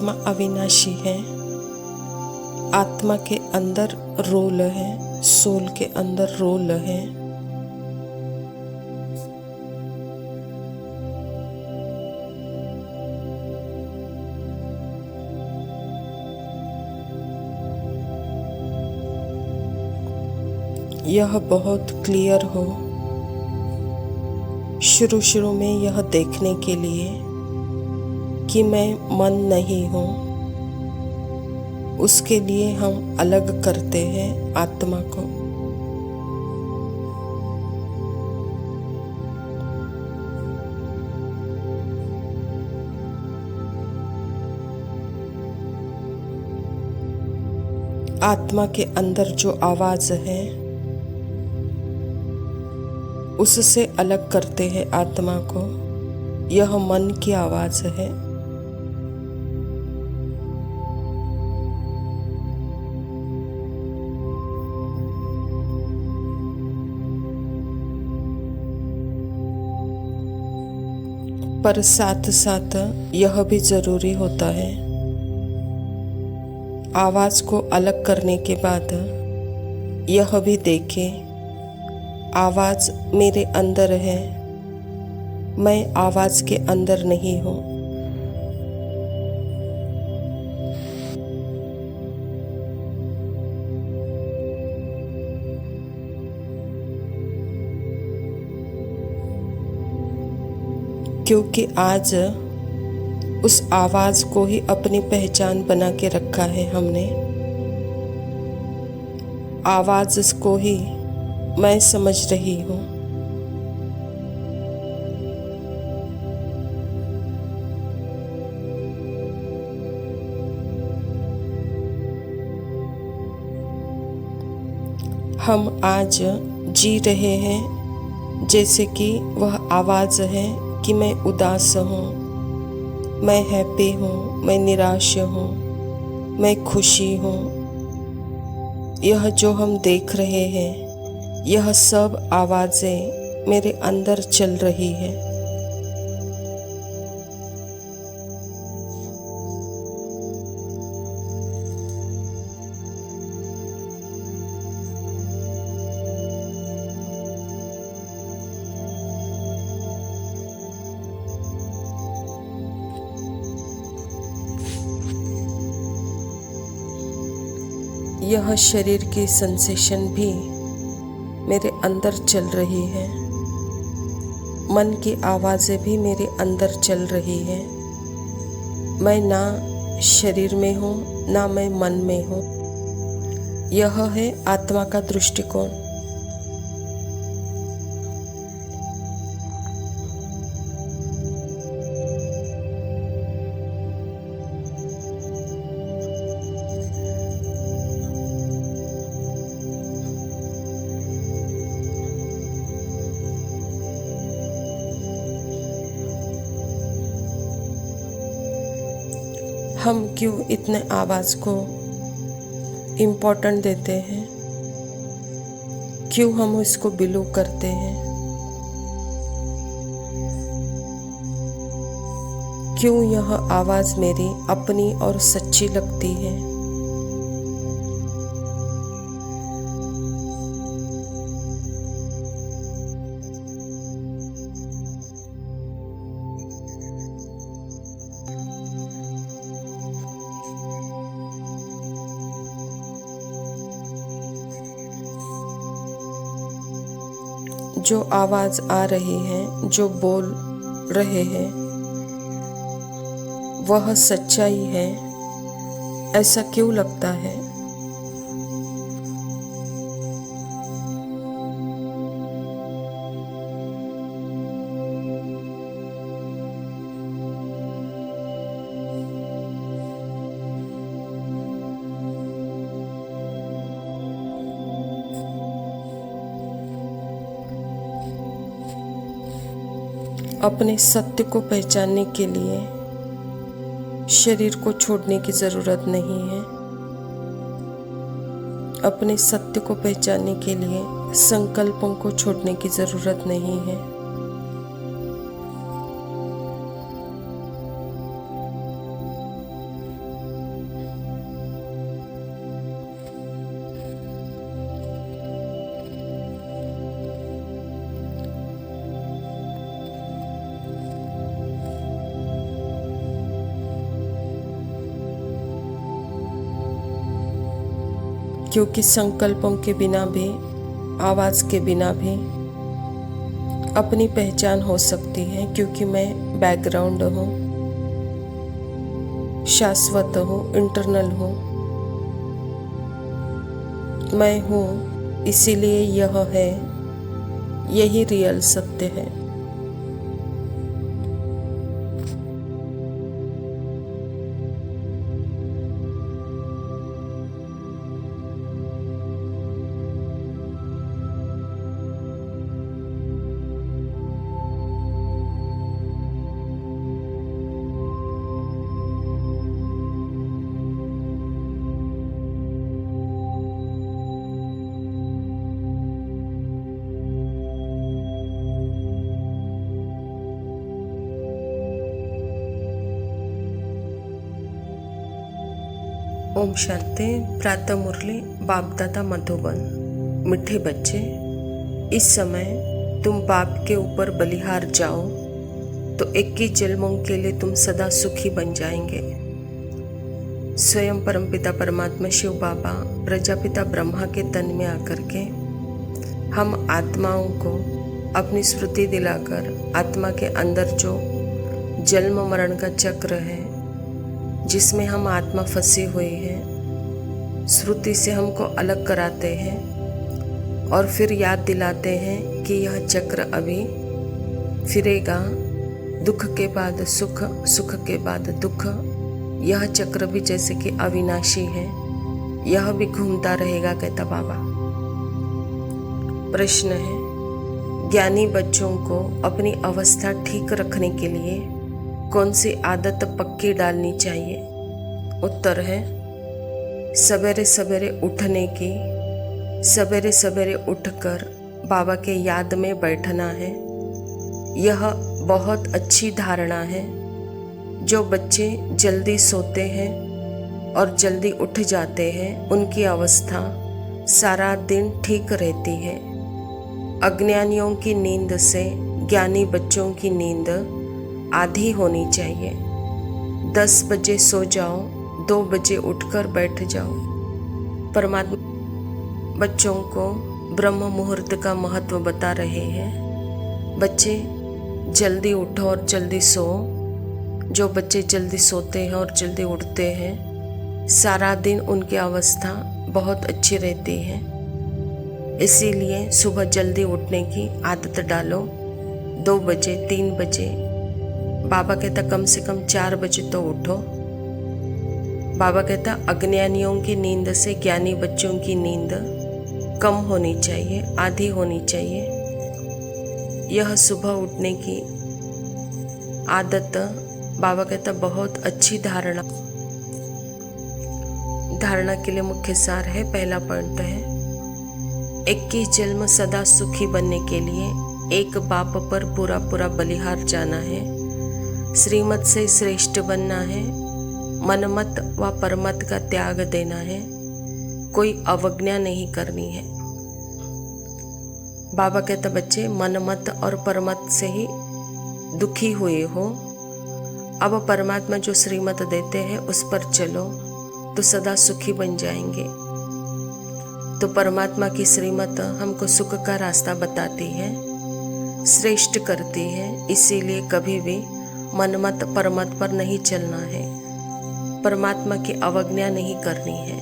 आत्मा अविनाशी है। आत्मा के अंदर रोल है, सोल के अंदर रोल है। यह बहुत क्लियर हो। शुरू में यह देखने के लिए कि मैं मन नहीं हूँ, उसके लिए हम अलग करते हैं आत्मा को। आत्मा के अंदर जो आवाज है उससे अलग करते हैं आत्मा को। यह मन की आवाज है। पर साथ साथ यह भी जरूरी होता है, आवाज को अलग करने के बाद यह भी देखें आवाज मेरे अंदर है, मैं आवाज के अंदर नहीं हूँ। क्योंकि आज उस आवाज को ही अपनी पहचान बना के रखा है हमने। आवाज को ही मैं समझ रही हूँ। हम आज जी रहे हैं जैसे कि वह आवाज है कि मैं उदास हूँ, मैं हैप्पी हूँ, मैं निराश हूँ, मैं खुशी हूँ। यह जो हम देख रहे हैं यह सब आवाजें मेरे अंदर चल रही है। यह शरीर की सेंसेशन भी मेरे अंदर चल रही है। मन की आवाज़ें भी मेरे अंदर चल रही है। मैं ना शरीर में हूँ, ना मैं मन में हूँ। यह है आत्मा का दृष्टिकोण। हम क्यों इतने आवाज़ को इम्पोर्टेंट देते हैं? क्यों हम इसको बिलीव करते हैं? क्यों यह आवाज़ मेरी अपनी और सच्ची लगती है? जो आवाज आ रही है, जो बोल रहे हैं, वह सच्चाई है, ऐसा क्यों लगता है? अपने सत्य को पहचानने के लिए शरीर को छोड़ने की ज़रूरत नहीं है। अपने सत्य को पहचानने के लिए संकल्पों को छोड़ने की ज़रूरत नहीं है। क्योंकि संकल्पों के बिना भी, आवाज़ के बिना भी अपनी पहचान हो सकती है, क्योंकि मैं बैकग्राउंड हूँ, शाश्वत हूँ, इंटरनल हूँ। मैं हूँ, इसीलिए यह है, यही रियल सत्य है। ओम शांति। प्रातः मुरली बाप दादा मधुबन। मीठे बच्चे, इस समय तुम बाप के ऊपर बलिहार जाओ तो 21 जन्मों के लिए तुम सदा सुखी बन जाएंगे। स्वयं परमपिता परमात्मा शिव बाबा प्रजापिता ब्रह्मा के तन में आकर के हम आत्माओं को अपनी स्मृति दिलाकर आत्मा के अंदर जो जन्म मरण का चक्र है, जिसमें हम आत्मा फंसी हुई है, श्रुति से हमको अलग कराते हैं और फिर याद दिलाते हैं कि यह चक्र अभी फिरेगा। दुख के बाद सुख, सुख के बाद दुख। यह चक्र भी जैसे कि अविनाशी है, यह भी घूमता रहेगा, कहता बाबा। प्रश्न है, ज्ञानी बच्चों को अपनी अवस्था ठीक रखने के लिए कौन सी आदत पक्की डालनी चाहिए? उत्तर है, सवेरे सवेरे उठने की। सवेरे सवेरे उठकर बाबा के याद में बैठना है। यह बहुत अच्छी धारणा है। जो बच्चे जल्दी सोते हैं और जल्दी उठ जाते हैं, उनकी अवस्था सारा दिन ठीक रहती है। अज्ञानियों की नींद से ज्ञानी बच्चों की नींद आधी होनी चाहिए। 10 बजे सो जाओ, 2 बजे उठकर बैठ जाओ। परमात्मा बच्चों को ब्रह्म मुहूर्त का महत्व बता रहे हैं। बच्चे जल्दी उठो और जल्दी सो। जो बच्चे जल्दी सोते हैं और जल्दी उठते हैं, सारा दिन उनकी अवस्था बहुत अच्छी रहती है। इसीलिए सुबह जल्दी उठने की आदत डालो। 2 बजे, 3 बजे। बाबा कहता कम से कम 4 बजे तो उठो। बाबा कहता अज्ञानियों की नींद से ज्ञानी बच्चों की नींद कम होनी चाहिए, आधी होनी चाहिए। यह सुबह उठने की आदत बाबा कहता बहुत अच्छी धारणा के लिए मुख्य सार है। पहला पॉइंट है, 21 जन्म सदा सुखी बनने के लिए एक बाप पर पूरा पूरा बलिहार जाना है। श्रीमत से श्रेष्ठ बनना है। मनमत व परमत का त्याग देना है। कोई अवज्ञा नहीं करनी है। बाबा कहता बच्चे मनमत और परमत से ही दुखी हुए हो। अब परमात्मा जो श्रीमत देते हैं उस पर चलो तो सदा सुखी बन जाएंगे। तो परमात्मा की श्रीमत हमको सुख का रास्ता बताती है, श्रेष्ठ करती है। इसीलिए कभी भी मनमत परमत पर नहीं चलना है। परमात्मा की अवज्ञा नहीं करनी है।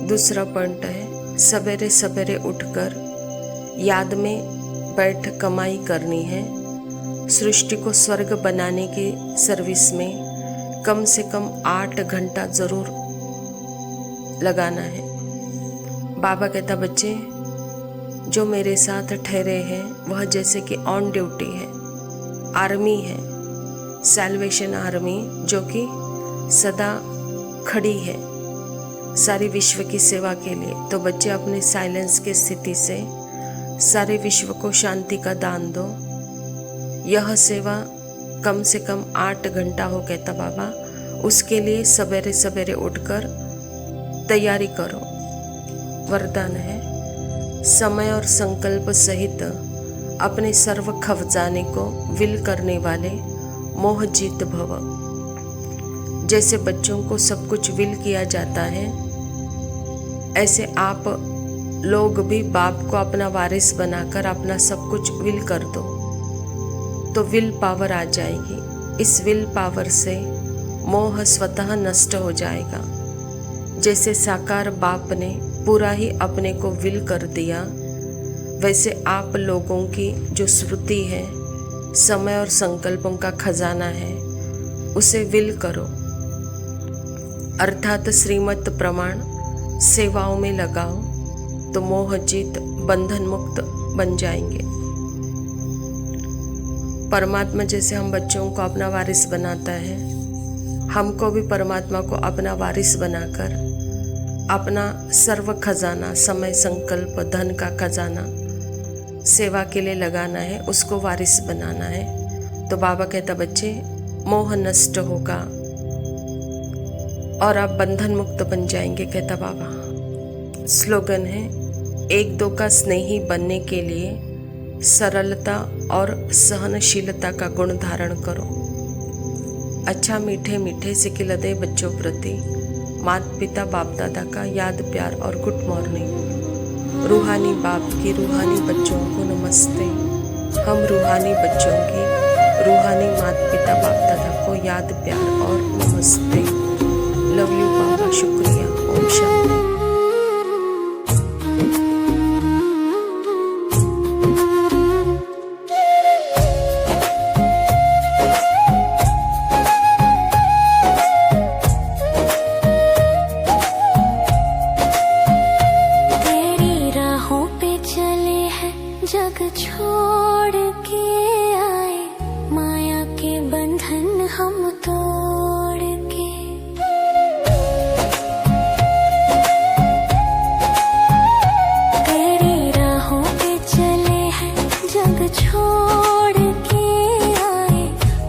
दूसरा पॉइंट है, सवेरे सवेरे उठकर याद में बैठ कमाई करनी है। सृष्टि को स्वर्ग बनाने की सर्विस में कम से कम 8 घंटा जरूर लगाना है। बाबा कहता बच्चे जो मेरे साथ ठहरे हैं वह जैसे कि ऑन ड्यूटी है, आर्मी है, सैल्वेशन आर्मी, जो कि सदा खड़ी है सारी विश्व की सेवा के लिए। तो बच्चे अपने साइलेंस की स्थिति से सारे विश्व को शांति का दान दो। यह सेवा कम से कम 8 घंटा हो, कहता बाबा। उसके लिए सवेरे सवेरे उठकर तैयारी करो। वरदान है, समय और संकल्प सहित अपने सर्व खजाने को विल करने वाले मोहजीत भव। जैसे बच्चों को सब कुछ विल किया जाता है, ऐसे आप लोग भी बाप को अपना वारिस बनाकर अपना सब कुछ विल कर दो, तो विल पावर आ जाएगी। इस विल पावर से मोह स्वतः नष्ट हो जाएगा। जैसे साकार बाप ने पूरा ही अपने को विल कर दिया, वैसे आप लोगों की जो श्रुति है, समय और संकल्पों का खजाना है, उसे विल करो, अर्थात श्रीमत प्रमाण सेवाओं में लगाओ, तो मोहजीत बंधन मुक्त बन जाएंगे। परमात्मा जैसे हम बच्चों को अपना वारिस बनाता है, हमको भी परमात्मा को अपना वारिस बनाकर अपना सर्व खजाना, समय, संकल्प, धन का खजाना सेवा के लिए लगाना है, उसको वारिस बनाना है। तो बाबा कहता बच्चे मोह नष्ट होगा और आप बंधन मुक्त बन जाएंगे, कहता बाबा। स्लोगन है, एक दो का स्नेही बनने के लिए सरलता और सहनशीलता का गुण धारण करो। अच्छा मीठे मीठे सिकिलदे बच्चों प्रति माता पिता बाप दादा का याद प्यार और गुड मॉर्निंग। रूहानी बाप की रूहानी बच्चों को नमस्ते। हम रूहानी बच्चों की रूहानी माता पिता बाप दादा को याद प्यार और नमस्ते। लव यू बाबा, शुक्रिया। ओम शांति। जग छोड़ के आए, माया के बंधन हम तोड़ के। तेरी राहों पे चले हैं, जग छोड़ के आए,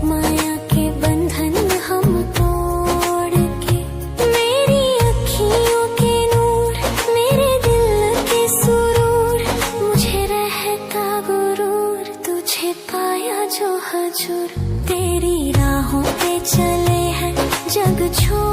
माया के बंधन हम तोड़ के। मेरी अखियों के नूर, मेरे दिल के सुरूर, मुझे रहता गुरूर, तुझे पाया जो हजूर। तेरी राहों पे चले हैं, जग छोड़